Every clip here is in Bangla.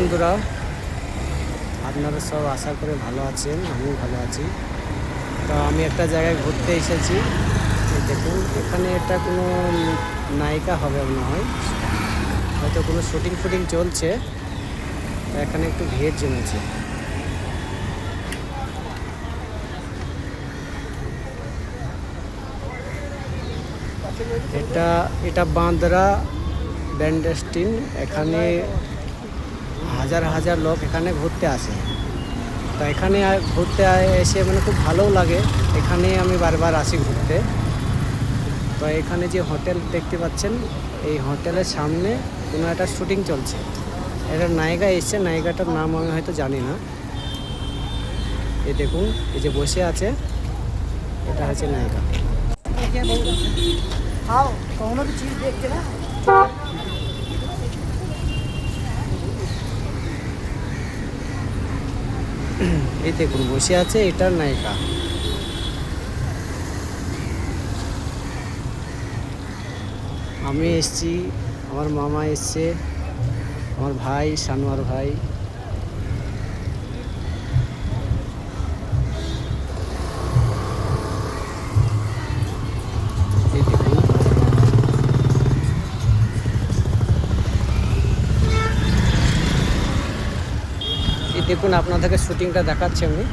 বন্ধুরা, আপনারা সব আশা করে ভালো আছেন, আমিও ভালো আছি। তো আমি একটা জায়গায় ঘুরতে এসেছি। দেখুন, এখানে এটা কোনো নায়িকা হবে মনে হয়, হয়তো কোনো শুটিং চলছে। তো এখানে একটু ভিড় জমেছে। এটা বাঁদরা ব্যান্ডস্টিন। এখানে হাজার হাজার লোক এখানে ঘুরতে আসে। তো এখানে ঘুরতে এসে মানে খুব ভালোও লাগে। এখানে আমি বারবার আসি ঘুরতে। তো এখানে যে হোটেল দেখতে পাচ্ছেন, এই হোটেলের সামনে কোনো একটা শুটিং চলছে। এটা নায়িকা এসছে, নায়িকাটার নাম আমি হয়তো জানি না। এই দেখুন, এই যে বসে আছে, এটা হচ্ছে নায়িকা। এই দেখুন বসে আছে, এটার নায়িকা। আমি এসছি, আমার মামা এসছে, আমার ভাই, সানোয়ার ভাই। এই দেখুন, এই দেখুন আপনাদেরকে শুটিংটা দেখাচ্ছি আমি।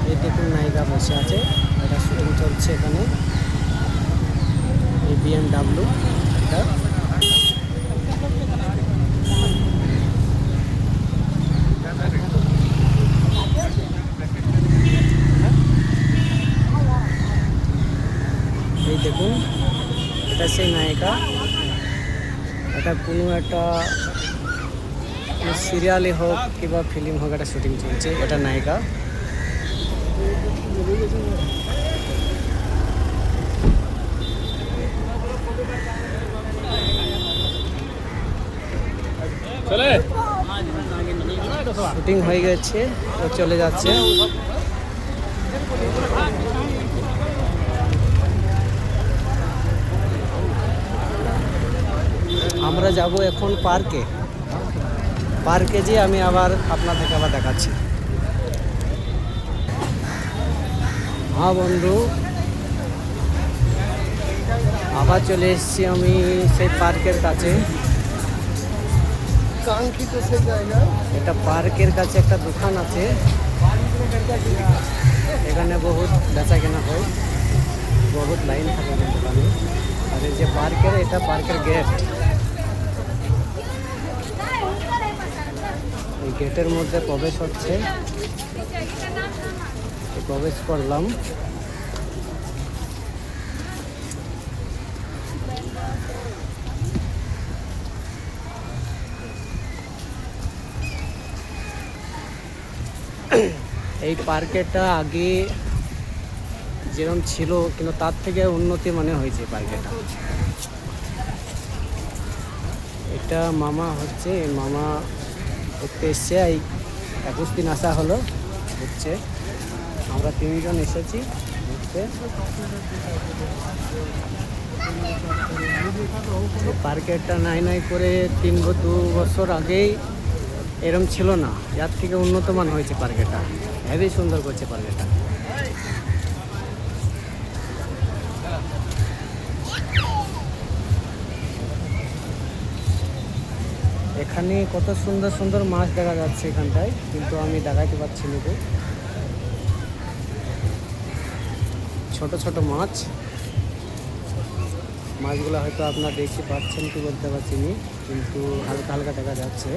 এই দেখুন নায়িকা বসে আছে, এটা শুটিং চলছে এখানে। এই BMW এটা। এই দেখুন, এটা সেই নায়িকা। এটা কোনো একটা সিরিয়ালে হোক কিংবা ফিল্ম হোক, একটা শুটিং চলছে, এটা নায়িকা। শুটিং হয়ে গেছে, ও চলে যাচ্ছে। আমরা যাব এখন পার্কে। পার্কে যেয়ে আমি আবার আপনাদেরকে দেখাচ্ছি। হ্যাঁ বন্ধু, আবার চলে এসেছি আমি সেই পার্কের কাছে। কাঙ্ক্ষিত সেই জায়গা, এটা পার্কের কাছে একটা দোকান আছে। এখানে বহুত বেচা কেনা হয়, বহুত লাইন থাকে দোকানে। আর এই যে পার্কের, এটা পার্কের গেট। এই গেটের মধ্যে প্রবেশ হচ্ছে, প্রবেশ করলাম। এই পার্কেটা আগে যেরকম ছিল, কিন্তু তার থেকে উন্নতি মানে হয়েছে পার্কেটা। এটা মামা হচ্ছে, মামা ঘুরতে এসছে। এই 21 দিন আসা হলো ঘুরছে। আমরা 3 জন এসেছি ঘুরতে। পার্কেটা নাই করে 2 বছর আগেই এরম ছিল না, যার থেকে উন্নতমান হয়েছে পার্কেটা। হেবি সুন্দর করছে পার্কেটা। এখানে কত সুন্দর সুন্দর মাছ দেখা যাচ্ছে এখানটায়, কিন্তু আমি দেখাইতে পারছি না। তো ছোট ছোট মাছ, মাছগুলো হয়তো আপনারা দেখতে পাচ্ছেন কি বলতে পারছি না, কিন্তু হালকা হালকা দেখা যাচ্ছে।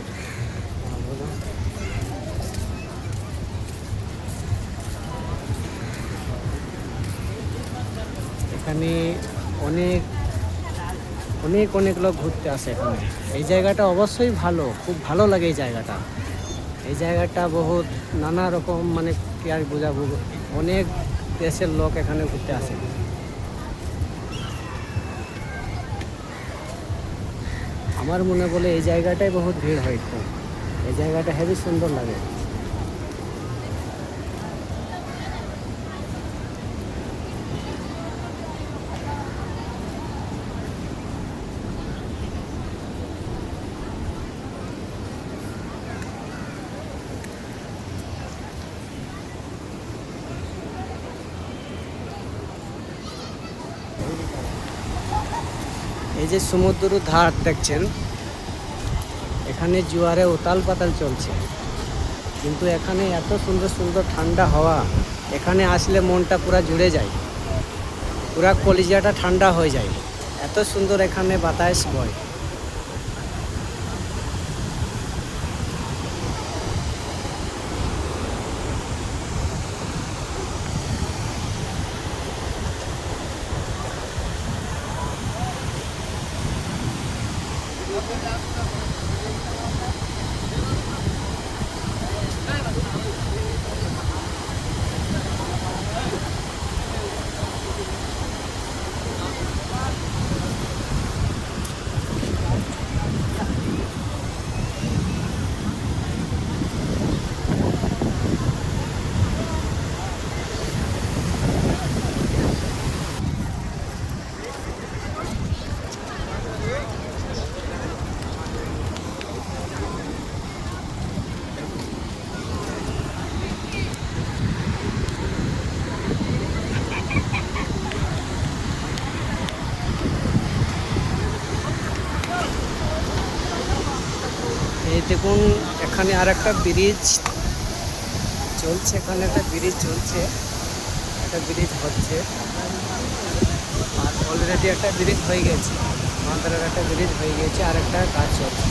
এখানে অনেক অনেক অনেক লোক ঘুরতে আসে এখানে। এই জায়গাটা অবশ্যই ভালো, খুব ভালো লাগে এই জায়গাটা। এই জায়গাটা বহুত নানা রকম, মানে কি আর বোঝাবো, অনেক দেশের লোক এখানে ঘুরতে আসে। আমার মনে বলে এই জায়গাটায় বহুত ভিড় হয় খুব। এই জায়গাটা হেবি সুন্দর লাগে। এই যে সমুদ্র ধার দেখছেন, এখানে জোয়ারে উতাল পাতাল চলছে, কিন্তু এখানে এত সুন্দর সুন্দর ঠান্ডা হাওয়া, এখানে আসলে মনটা পুরা জুড়ে যায়, পুরা কলিজাটা ঠান্ডা হয়ে যায়, এত সুন্দর এখানে বাতাস বয়। এই দেখুন, এখানে আর একটা ব্রিজ চলছে, এখানে একটা ব্রিজ চলছে, একটা ব্রিজ হচ্ছে, আর অলরেডি একটা ব্রিজ হয়ে গেছে, আমাদের একটা ব্রিজ হয়ে গেছে, আর একটা কাজ চলছে।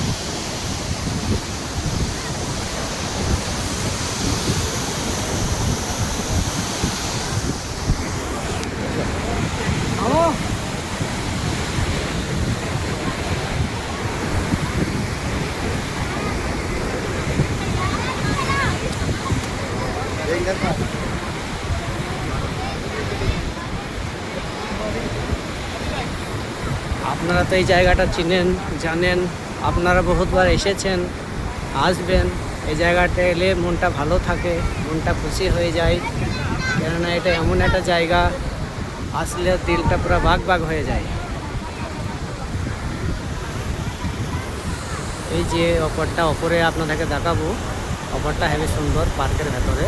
আপনারা তো এই জায়গাটা চিনেন, জানেন, আপনারা বহুতবার এসেছেন, আসবেন। এই জায়গাটা এলে মনটা ভালো থাকে, মনটা খুশি হয়ে যায়, কেননা এটা এমন একটা জায়গা, আসলে দিলটা পুরো বাগ বাগ হয়ে যায়। এই যে অপরটা, অপরে আপনাদেরকে দেখাবো, অপরটা হেবি সুন্দর পার্কের ভেতরে।